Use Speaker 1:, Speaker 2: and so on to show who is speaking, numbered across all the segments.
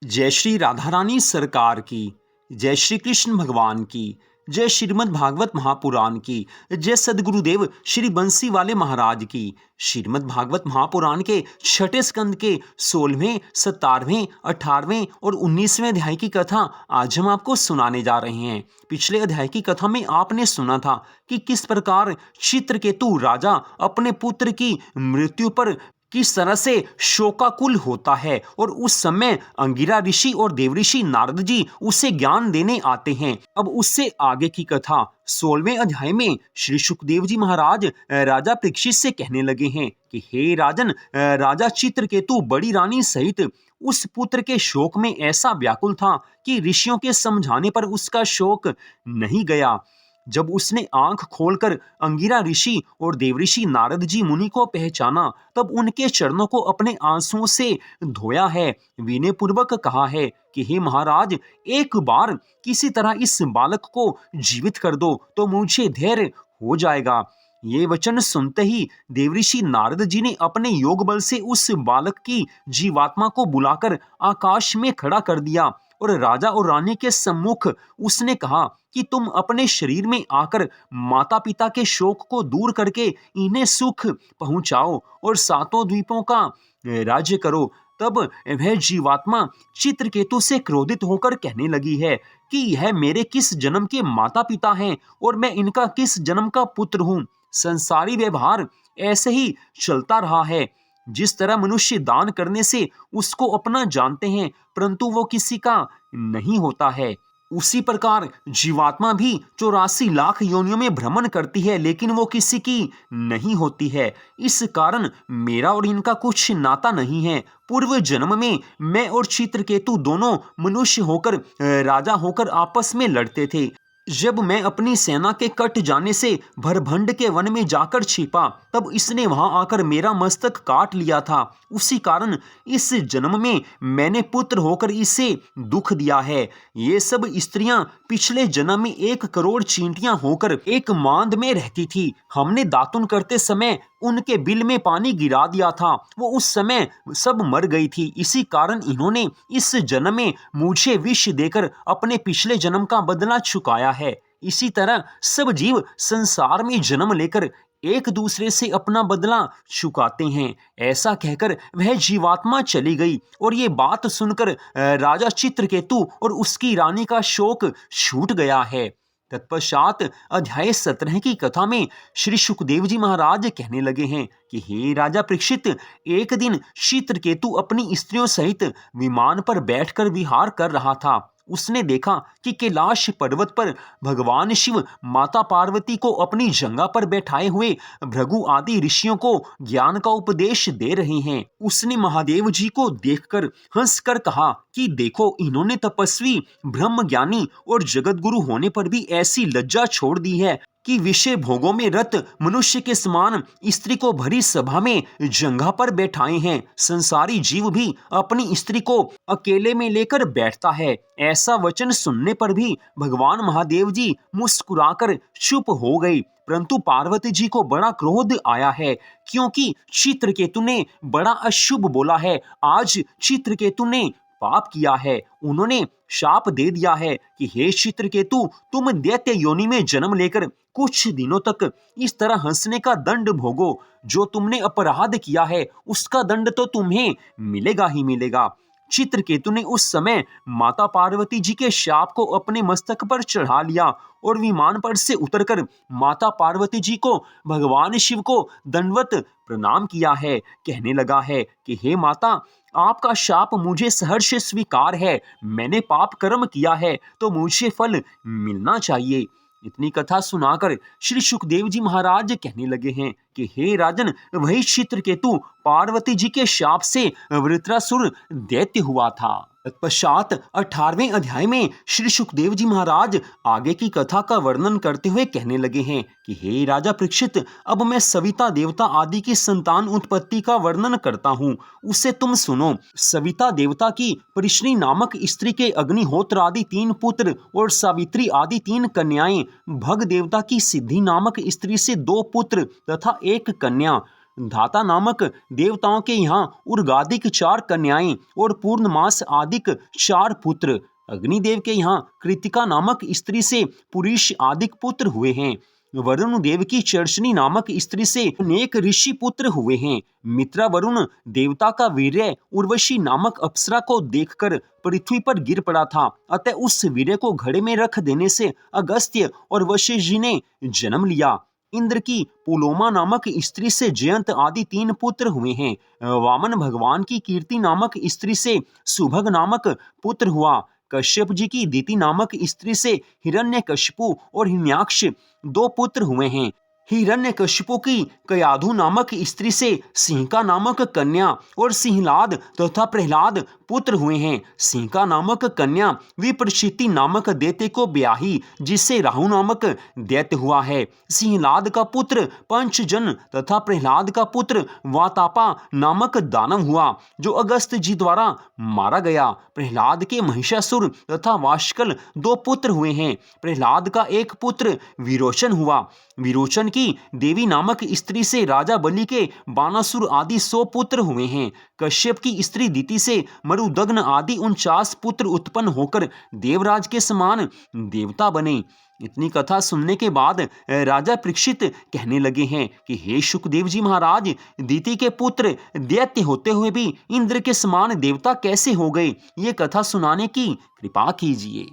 Speaker 1: जय श्री राधा रानी सरकार की, जय श्री कृष्ण भगवान की, जय श्रीमद् भागवत महापुराण की, जय सदगुरुदेव श्री बंसी वाले महाराज की। श्रीमद् भागवत महापुराण के छठे स्कंद के 16वें, 17वें, 18वें और 19वें अध्याय की कथा आज हम आपको सुनाने जा रहे हैं। पिछले अध्याय की कथा में आपने सुना था कि किस प्रकार चित्रकेतु राजा अपने पुत्र की मृत्यु पर किस तरह से शोकाकुल होता है और उस समय अंगिरा ऋषि और देवऋषि नारद जी उसे ज्ञान देने आते हैं। अब उससे आगे की कथा 16वें अध्याय में श्री सुखदेव जी महाराज राजा परीक्षित से कहने लगे हैं कि हे राजन, राजा चित्रकेतु बड़ी रानी सहित उस पुत्र के शोक में ऐसा व्याकुल था कि ऋषियों के समझाने पर उसका शोक नहीं गया। जब उसने आंख खोलकर अंगिरा ऋषि और देवऋषि नारद जी मुनि को पहचाना, तब उनके चरणों को अपने आंसुओं से धोया है, विनय पूर्वक कहा है कि हे महाराज, एक बार किसी तरह इस बालक को जीवित कर दो तो मुझे धैर्य हो जाएगा। ये वचन सुनते ही देवऋषि नारद जी ने अपने योग बल से उस बालक की जीवात्मा को बुलाकर आकाश में खड़ा कर दिया और राजा और रानी के सम्मुख उसने कहा कि तुम अपने शरीर में आकर माता पिता के शोक को दूर करके इन्हें सुख पहुंचाओ और सातों द्वीपों का राज्य करो। तब वह जीवात्मा चित्रकेतु से क्रोधित होकर कहने लगी है कि यह मेरे किस जन्म के माता पिता हैं और मैं इनका किस जन्म का पुत्र हूँ। संसारी व्यवहार ऐसे ही चलता रहा है। जिस तरह मनुष्य दान करने से उसको अपना जानते हैं परंतु वो किसी का नहीं होता है, उसी प्रकार जीवात्मा भी 84 लाख योनियों में भ्रमण करती है लेकिन वो किसी की नहीं होती है। इस कारण मेरा और इनका कुछ नाता नहीं है। पूर्व जन्म में मैं और चित्रकेतु दोनों मनुष्य होकर राजा होकर आपस में लड़ते थे। जब मैं अपनी सेना के कट जाने से भरभंड के वन में जाकर छिपा, तब इसने वहां आकर मेरा मस्तक काट लिया था। उसी कारण इस जन्म में मैंने पुत्र होकर इसे दुख दिया है। ये सब स्त्रियां पिछले जन्म में 1 करोड़ चींटियां होकर एक मांद में रहती थी। हमने दातुन करते समय उनके बिल में पानी गिरा दिया था, वो उस समय सब मर गई थी। इसी कारण इन्होंने इस जन्म में मुझे विष देकर अपने पिछले जन्म का बदला चुकाया है। इसी तरह सब जीव संसार में जन्म लेकर एक दूसरे से अपना बदला चुकाते हैं। ऐसा कहकर वह जीवात्मा चली गई और ये बात सुनकर राजा चित्रकेतु और उसकी रानी का शोक छूट गया है। तत्पश्चात अध्याय 17 की कथा में श्री सुखदेव जी महाराज कहने लगे हैं कि हे राजा परीक्षित, एक दिन चित्रकेतु अपनी स्त्रियों सहित विमान पर बैठकर विहार कर रहा था। उसने देखा कि कैलाश पर्वत पर भगवान शिव माता पार्वती को अपनी जंगा पर बैठाए हुए भृगु आदि ऋषियों को ज्ञान का उपदेश दे रहे हैं। उसने महादेव जी को देखकर हंसकर कहा कि देखो, इन्होंने तपस्वी, ब्रह्म ज्ञानी और जगत गुरु होने पर भी ऐसी लज्जा छोड़ दी है कि विषय भोगों में रत मनुष्य के समान स्त्री को भरी सभा में जंघा पर बैठाए हैं। संसारी जीव भी अपनी स्त्री को अकेले में लेकर बैठता है। ऐसा वचन सुनने पर भी भगवान महादेव जी मुस्कुराकर चुप हो गई, परंतु पार्वती जी को बड़ा क्रोध आया है क्योंकि चित्रकेतु ने बड़ा अशुभ बोला है। आज चित्रकेतु ने पाप किया है। उन्होंने शाप दे दिया है कि हे चित्रकेतु, तुम दैत्य योनि में जन्म लेकर कुछ दिनों तक इस तरह हंसने का दंड भोगो। जो तुमने अपराध किया है उसका दंड तो तुम्हें मिलेगा ही मिलेगा। चित्रकेतु ने उस समय माता पार्वती जी के शाप को अपने मस्तक पर चढ़ा लिया और विमान पर से उतरकर माता पार्वती जी को भगवान शिव को दंडवत प्रणाम किया है। कहने लगा है कि हे माता, आपका शाप मुझे सहर्ष स्वीकार है। मैंने पाप कर्म किया है तो मुझे फल मिलना चाहिए। इतनी कथा सुनाकर श्री सुखदेव जी महाराज कहने लगे हैं कि हे राजन, वही चित्रकेतु पार्वती जी के शाप से वृत्रासुर दैत्य हुआ था। तत्पश्चात 18वें अध्याय में श्री सुखदेव जी महाराज आगे की कथा का वर्णन करते हुए कहने लगे हैं कि हे राजा परीक्षित, अब मैं सविता देवता आदि की संतान उत्पत्ति का वर्णन करता हूँ, उसे तुम सुनो। सविता देवता की परिश्री नामक स्त्री के अग्निहोत्र आदि 3 पुत्र और सावित्री आदि 3 कन्याएं, भग देवता की सिद्धि नामक स्त्री से 2 पुत्र तथा 1 कन्या, धाता नामक देवताओं के यहाँ उर्गादिक 4 कन्याएं और पूर्णमास आदिक 4 पुत्र, अग्निदेव के यहाँ कृतिका नामक स्त्री से पुरुष आदिक पुत्र हुए हैं। वरुण देव की चर्चनी नामक स्त्री से अनेक ऋषि पुत्र हुए हैं। मित्रा वरुण देवता का वीर्य उर्वशी नामक अप्सरा को देखकर पृथ्वी पर गिर पड़ा था, अतः उस वीर्य को घड़े में रख देने से अगस्त्य और वशिष्ठ जी ने जन्म लिया। इंद्र की पुलोमा नामक स्त्री से जयंत आदि 3 पुत्र हुए हैं। वामन भगवान की कीर्ति नामक स्त्री से सुभग नामक पुत्र हुआ। कश्यप जी की दिति नामक स्त्री से हिरण्यकशिपु और हिरण्याक्ष 2 पुत्र हुए हैं। हिरण्यकशिपु की कयाधु नामक स्त्री से सिंहका नामक कन्या और सिंहलाद तथा प्रहलाद पुत्र हुए हैं। सिंहका नामक कन्या विप्रचिति नामक दैत्य को ब्याही, जिससे राहु नामक दैत्य हुआ है। सिंहलाद का पुत्र पंचजन तथा प्रहलाद का पुत्र वातापा नामक दानव हुआ, जो अगस्त जी द्वारा मारा गया। प्रहलाद के महिषासुर तथा वाष्कल 2 पुत्र हुए हैं। प्रहलाद का एक पुत्र विरोचन हुआ। विरोचन की देवी नामक स्त्री से राजा बलि के बानासुर आदि 100 पुत्र हुए हैं। कश्यप की स्त्री दिति से मरुदग्न आदि 49 पुत्र उत्पन्न होकर देवराज के समान देवता बने। इतनी कथा सुनने के बाद राजा परीक्षित कहने लगे हैं कि हे शुकदेव जी महाराज, दिति के पुत्र दैत्य होते हुए भी इंद्र के समान देवता कैसे हो गए? ये कथा सुनाने की कृपा कीजिए।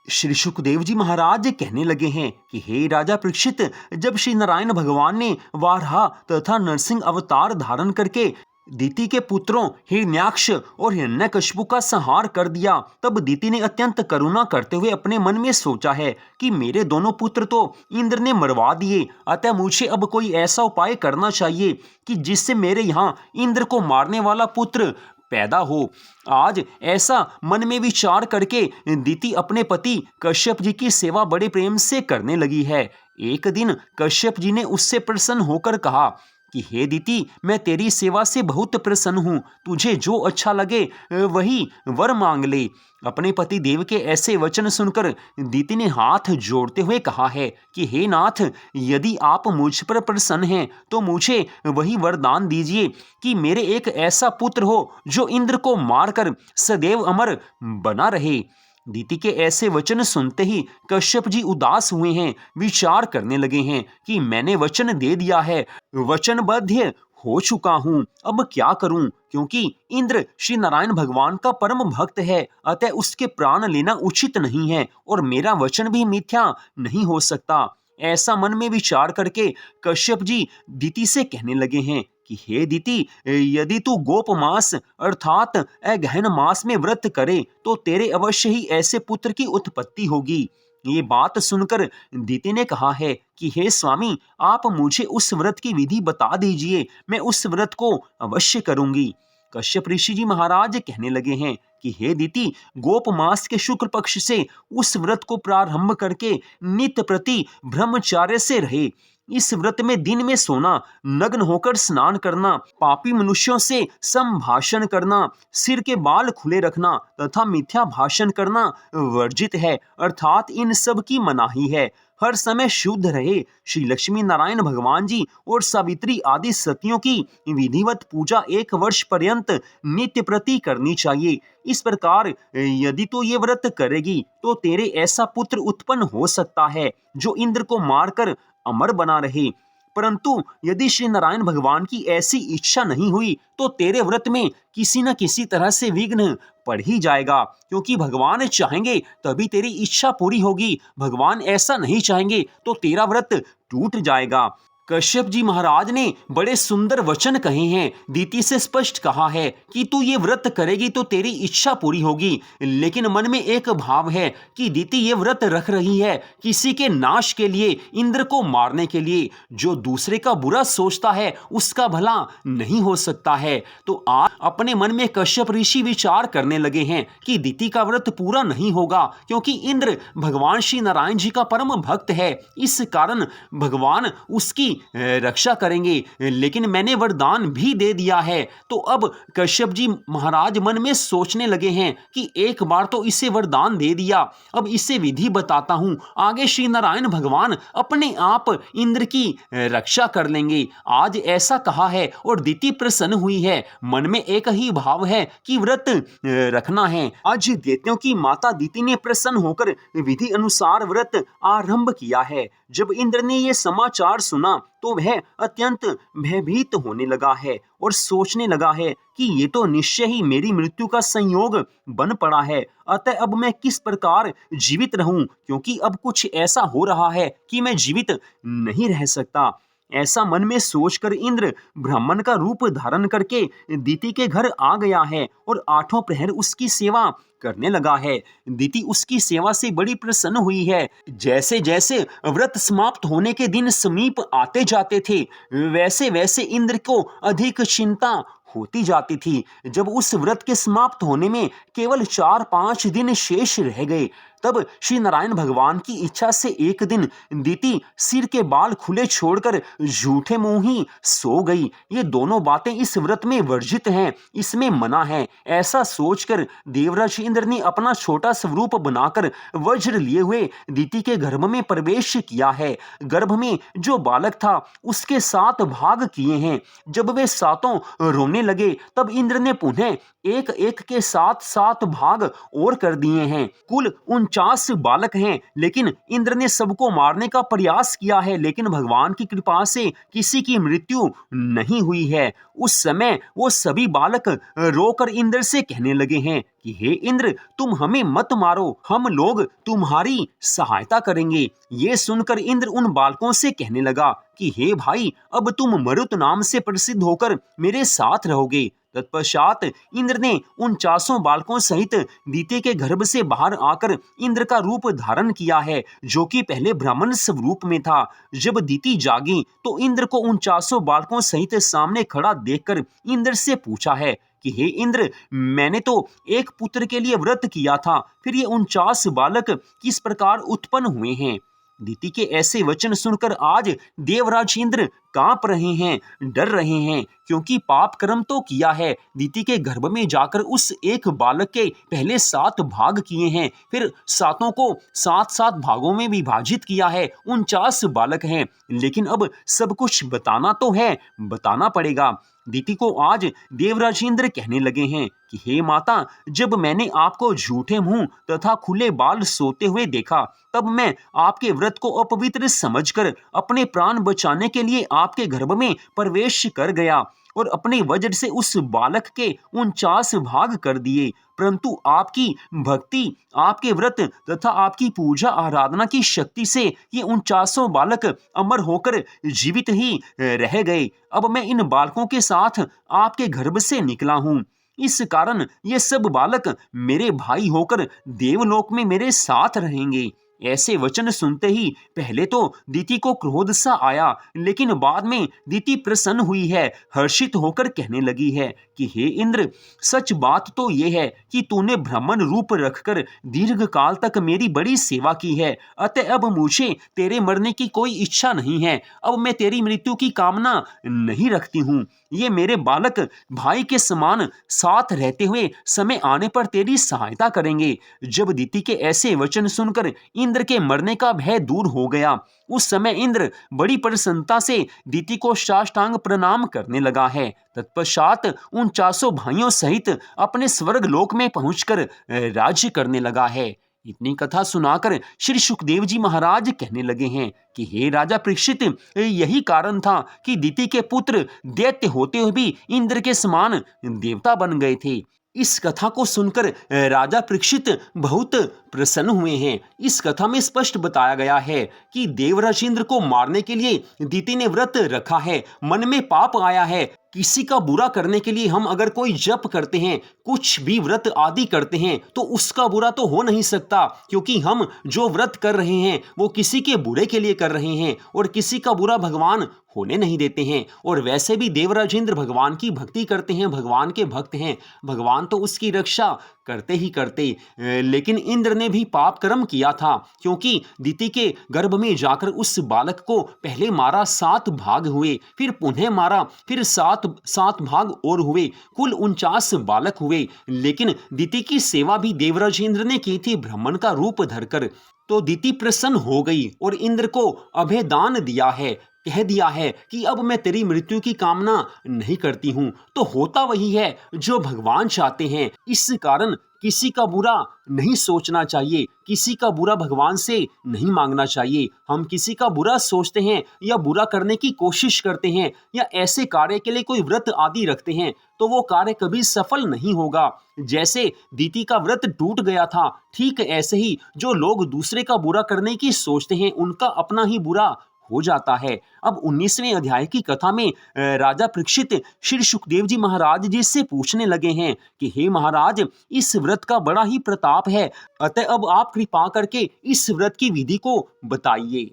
Speaker 1: श्री शुकदेव जी महाराज कहने लगे हैं कि हे राजा परीक्षित, जब श्री नारायण भगवान ने वाराह तथा नरसिंह अवतार धारण करके दिति के पुत्रों हिरण्याक्ष और हिरण्यकशिपु का संहार कर दिया, तब दिति ने अत्यंत करुणा करते हुए अपने मन में सोचा है कि मेरे दोनों पुत्र तो इंद्र ने मरवा दिए, अतः मुझे अब कोई ऐसा उपाय करना चाहिए कि जिससे मेरे यहाँ इंद्र को मारने वाला पुत्र पैदा हो। आज ऐसा मन में विचार करके दिति अपने पति कश्यप जी की सेवा बड़े प्रेम से करने लगी है। एक दिन कश्यप जी ने उससे प्रसन्न होकर कहा कि हे दिति, मैं तेरी सेवा से बहुत प्रसन्न हूँ, तुझे जो अच्छा लगे वही वर मांग ले। अपने पति देव के ऐसे वचन सुनकर दिति ने हाथ जोड़ते हुए कहा है कि हे नाथ, यदि आप मुझ पर प्रसन्न हैं तो मुझे वही वरदान दीजिए कि मेरे एक ऐसा पुत्र हो जो इंद्र को मारकर सदैव अमर बना रहे। दिति के ऐसे वचन सुनते ही कश्यप जी उदास हुए हैं, विचार करने लगे हैं कि मैंने वचन दे दिया है, वचनबद्ध हो चुका हूँ, अब क्या करूं? क्योंकि इंद्र श्री नारायण भगवान का परम भक्त है, अतः उसके प्राण लेना उचित नहीं है और मेरा वचन भी मिथ्या नहीं हो सकता। ऐसा मन में विचार करके कश्यप जी दिति से कहने लगे हैं कि हे दिति, यदि तू गोप मास अर्थात अगहन मास में व्रत करे तो तेरे अवश्य ही ऐसे पुत्र की उत्पत्ति होगी। ये बात सुनकर दिति ने कहा है कि हे स्वामी, आप मुझे उस व्रत की विधि बता दीजिए, मैं उस व्रत को अवश्य करूंगी। कश्यप ऋषि जी महाराज कहने लगे हैं कि हे दिति, गोप मास के शुक्ल पक्ष से उस व्रत को प्रारंभ करके नित्य प्रति ब्रह्मचार्य से रहे। इस व्रत में दिन में सोना, नग्न होकर स्नान करना, पापी मनुष्यों से संभाषण करना, सिर के बाल खुले रखना तथा मिथ्या भाषण करना वर्जित है, अर्थात इन सब की मनाही है। हर समय शुद्ध रहे। श्री लक्ष्मी नारायण भगवान जी और सावित्री आदि सतियों की विधिवत पूजा 1 वर्ष पर्यंत नित्य प्रति करनी चाहिए। इस प्रकार यदि तो ये व्रत करेगी तो तेरे ऐसा पुत्र उत्पन्न हो सकता है जो इंद्र को मारकर अमर बना रहे। परंतु यदि श्री नारायण भगवान की ऐसी इच्छा नहीं हुई तो तेरे व्रत में किसी न किसी तरह से विघ्न पड़ ही जाएगा, क्योंकि भगवान चाहेंगे तभी तेरी इच्छा पूरी होगी, भगवान ऐसा नहीं चाहेंगे तो तेरा व्रत टूट जाएगा। कश्यप जी महाराज ने बड़े सुंदर वचन कहे हैं। दिति से स्पष्ट कहा है कि तू ये व्रत करेगी तो तेरी इच्छा पूरी होगी, लेकिन मन में एक भाव है कि दिति ये व्रत रख रही है किसी के नाश के लिए, इंद्र को मारने के लिए। जो दूसरे का बुरा सोचता है उसका भला नहीं हो सकता है। तो आज अपने मन में कश्यप ऋषि विचार करने लगे हैं कि दिति का व्रत पूरा नहीं होगा, क्योंकि इंद्र भगवान श्री नारायण जी का परम भक्त है। इस कारण भगवान उसकी रक्षा करेंगे, लेकिन मैंने वरदान भी दे दिया है। तो अब कश्यप जी महाराज मन में सोचने लगे हैं कि एक बार तो इसे वरदान दे दिया, अब इसे विधि बताता हूं, आगे श्री नारायण भगवान अपने आप इंद्र की रक्षा कर लेंगे। आज ऐसा कहा है और दिति प्रसन्न हुई है। मन में एक ही भाव है कि व्रत रखना है। आज दैत्यों की माता दिति ने प्रसन्न होकर विधि अनुसार व्रत आरंभ किया है। जब इंद्र ने यह समाचार सुना तो वह अत्यंत भयभीत होने लगा है और सोचने लगा है कि ये तो निश्चय ही मेरी मृत्यु का संयोग बन पड़ा है। अतः अब मैं किस प्रकार जीवित रहूं, क्योंकि अब कुछ ऐसा हो रहा है कि मैं जीवित नहीं रह सकता। ऐसा मन में सोचकर इंद्र ब्राह्मण का रूप धारण करके दिति के घर आ गया है और आठों प्रहर उसकी सेवा करने लगा है। दिति उसकी सेवा से बड़ी प्रसन्न हुई है। जैसे जैसे व्रत समाप्त होने के दिन समीप आते जाते थे, वैसे वैसे इंद्र को अधिक चिंता होती जाती थी। जब उस व्रत के समाप्त होने में केवल 4-5 दिन शेष रह गए, तब श्री नारायण भगवान की इच्छा से एक दिन दिति सिर के बाल खुले छोड़कर झूठे मुंह ही सो गई। ये दोनों बातें इस व्रत में वर्जित हैं, इसमें मना है। ऐसा सोचकर देवराज इंद्र ने अपना छोटा स्वरूप बनाकर वज्र लिए हुए दिति के गर्भ में प्रवेश किया है। गर्भ में जो बालक था उसके 7 भाग किए हैं। जब वे सातों रोने लगे तब इंद्र ने पुनः एक एक के 7 भाग और कर दिए हैं। कुल 49 बालक हैं, लेकिन इंद्र ने सबको मारने का प्रयास किया है, लेकिन भगवान की कृपा से किसी की मृत्यु नहीं हुई है। उस समय वो सभी बालक रोकर इंद्र से कहने लगे हैं कि हे इंद्र, तुम हमें मत मारो, हम लोग तुम्हारी सहायता करेंगे। ये सुनकर इंद्र उन बालकों से कहने लगा कि हे भाई, अब तुम मरुत नाम से प्रसिद्ध होकर मेरे साथ रहोगे। तत्पश्चात इंद्र ने 49 बालकों सहित दिति के गर्भ से बाहर आकर इंद्र का रूप धारण किया है, जो कि पहले ब्राह्मण स्वरूप में था। जब दिति जागी तो इंद्र को 49 बालकों सहित सामने खड़ा देखकर इंद्र से पूछा है कि हे इंद्र, मैंने तो एक पुत्र के लिए व्रत किया था, फिर ये 49 बालक किस प्रकार उत्पन्न हुए हैं। दिति के ऐसे वचन सुनकर आज देवराज इंद्र कांप रहे हैं, डर रहे हैं, क्योंकि पाप कर्म तो किया है। दिति के गर्भ में जाकर उस एक बालक के पहले 7 भाग किए हैं, फिर सातों को 7-7 भागों में विभाजित किया है। 49 बालक हैं, लेकिन अब सब कुछ बताना तो है, बताना पड़ेगा। दिति को आज देवराज इंद्र कहने लगे हैं कि हे माता, जब मैंने आपको झूठे मुंह तथा खुले बाल सोते हुए देखा, तब मैं आपके व्रत को अपवित्र समझकर अपने प्राण बचाने के लिए आपके गर्भ में प्रवेश कर गया और अपने वज्र से उस बालक के 49 भाग कर दिए। परंतु आपकी भक्ति, आपके व्रत तथा आपकी पूजा आराधना की शक्ति से ये 49 बालक अमर होकर जीवित ही रह गए। अब मैं इन बालकों के साथ आपके गर्भ से निकला हूँ। इस कारण ये सब बालक मेरे भाई होकर देवलोक में मेरे साथ रहेंगे। ऐसे वचन सुनते ही पहले तो दिति को क्रोध सा आया, लेकिन बाद में दिति प्रसन्न हुई है, हर्षित होकर कहने लगी है कि हे इंद्र, सच बात तो ये है कि तूने ब्राह्मण रूप रखकर दीर्घ काल तक मेरी बड़ी सेवा की है। अतः अब मुझे तेरे मरने की कोई इच्छा नहीं है। अब मैं तेरी मृत्यु की कामना नहीं रखती हूँ। ये मेरे बालक भाई के समान साथ रहते हुए समय आने पर तेरी सहायता करेंगे। जब दिति के ऐसे वचन सुनकर इंद्र के मरने का भय दूर हो गया, उस समय इंद्र बड़ी प्रसन्नता से दिति को साष्टांग प्रणाम करने लगा है। तत्पश्चात 49 भाइयों सहित अपने स्वर्ग लोक में पहुंचकर राज्य करने लगा है। इतनी कथा सुनाकर श्री सुखदेव जी महाराज कहने लगे हैं कि हे राजा परीक्षित, यही कारण था कि दिति के पुत्र दैत्य होते हुए भी इंद्र के समान देवता बन गए थे। इस कथा को सुनकर राजा परीक्षित बहुत प्रसन्न हुए हैं। इस कथा में स्पष्ट बताया गया है कि देवराज इंद्र को मारने के लिए दिति ने व्रत रखा है। मन में पाप आया है। किसी का बुरा करने के लिए हम अगर कोई जप करते हैं, कुछ भी व्रत आदि करते हैं, तो उसका बुरा तो हो नहीं सकता, क्योंकि हम जो व्रत कर रहे हैं वो किसी के बुरे के लिए कर रहे हैं और किसी का बुरा भगवान होने नहीं देते हैं। और वैसे भी देवराज इंद्र भगवान की भक्ति करते हैं, भगवान के भक्त हैं, भगवान तो उसकी रक्षा करते ही करते लेकिन इंद्र ने भी पाप कर्म किया था, क्योंकि दिति के गर्भ में जाकर उस बालक को पहले मारा, 7 भाग हुए, फिर पुनः मारा, फिर 7 भाग और हुए, कुल 49 बालक हुए। लेकिन दिति की सेवा भी देवराज इंद्र ने की थी ब्राह्मण का रूप धरकर। तो दिति प्रसन्न हो गई और इंद्र को अभय दान दिया है, कह दिया है कि अब मैं तेरी मृत्यु की कामना नहीं करती हूं। तो होता वही है जो भगवान चाहते हैं। इस कारण किसी का बुरा नहीं सोचना चाहिए, किसी का बुरा भगवान से नहीं मांगना चाहिए। हम किसी का बुरा सोचते हैं या बुरा करने की कोशिश करते हैं या ऐसे कार्य के लिए कोई व्रत आदि रखते हैं तो वो कार्य कभी सफल नहीं होगा। जैसे दिति का व्रत टूट गया था, ठीक ऐसे ही जो लोग दूसरे का बुरा करने की सोचते हैं उनका अपना ही बुरा हो जाता है। अब 19वें अध्याय की कथा में राजा परीक्षित श्री सुखदेव जी महाराज जी से पूछने लगे हैं कि हे महाराज, इस व्रत का बड़ा ही प्रताप है, अतः अब आप कृपा करके इस व्रत की विधि को बताइए।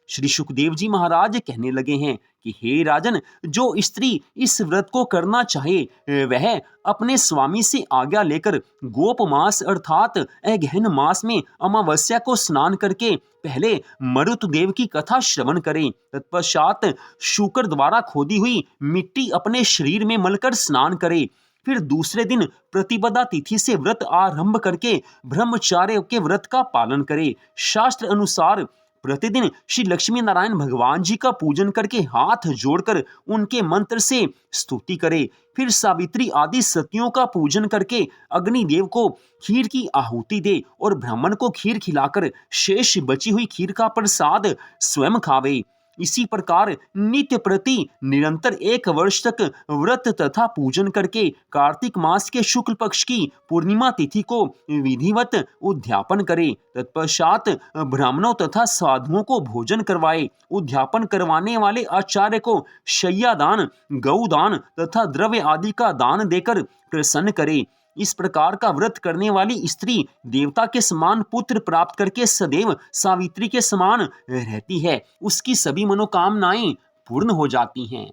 Speaker 1: श्री सुखदेव जी महाराज कहने लगे हैं कि हे राजन, जो स्त्री इस व्रत को करना चाहे वह अपने स्वामी से आज्ञा लेकर गोप मास अर्थात अगहन मास में अमावस्या को स्नान करके पहले मरुतदेव की कथा श्रवण करे, तत्पश्चात शुकर द्वारा खोदी हुई मिट्टी अपने शरीर में मलकर स्नान करे, फिर दूसरे दिन प्रतिपदा तिथि से व्रत आरंभ करके ब्रह्मचार्य के व्रत का पालन करे। शास्त्र अनुसार प्रतिदिन श्री लक्ष्मी नारायण भगवान जी का पूजन करके हाथ जोड़कर उनके मंत्र से स्तुति करे, फिर सावित्री आदि सतियों का पूजन करके अग्निदेव को खीर की आहुति दे और ब्राह्मण को खीर खिलाकर शेष बची हुई खीर का प्रसाद स्वयं खावे। इसी प्रकार नित्य प्रति निरंतर 1 वर्ष तक व्रत तथा पूजन करके कार्तिक मास के शुक्ल पक्ष की पूर्णिमा तिथि को विधिवत उद्यापन करे। तत्पश्चात ब्राह्मणों तथा साधुओं को भोजन करवाए। उद्यापन करवाने वाले आचार्य को शय्या दान, गौदान तथा द्रव्य आदि का दान देकर प्रसन्न करे। इस प्रकार का व्रत करने वाली स्त्री देवता के समान पुत्र प्राप्त करके सदैव सावित्री के समान रहती है, उसकी सभी मनोकामनाएं पूर्ण हो जाती हैं।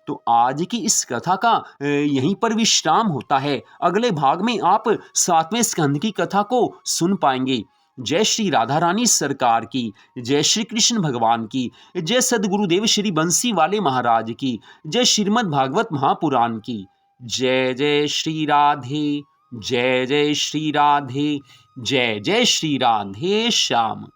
Speaker 1: तो आज की इस कथा का यहीं पर विश्राम होता है। अगले भाग में आप 7वें स्कंद की कथा को सुन पाएंगे। जय श्री राधा रानी सरकार की, जय श्री कृष्ण भगवान की, जय सदगुरुदेव श्री बंसी वाले महाराज की, जय श्रीमद् भागवत महापुराण की। जय जय श्री राधे, जय जय श्री राधे, जय जय श्री राधे श्याम।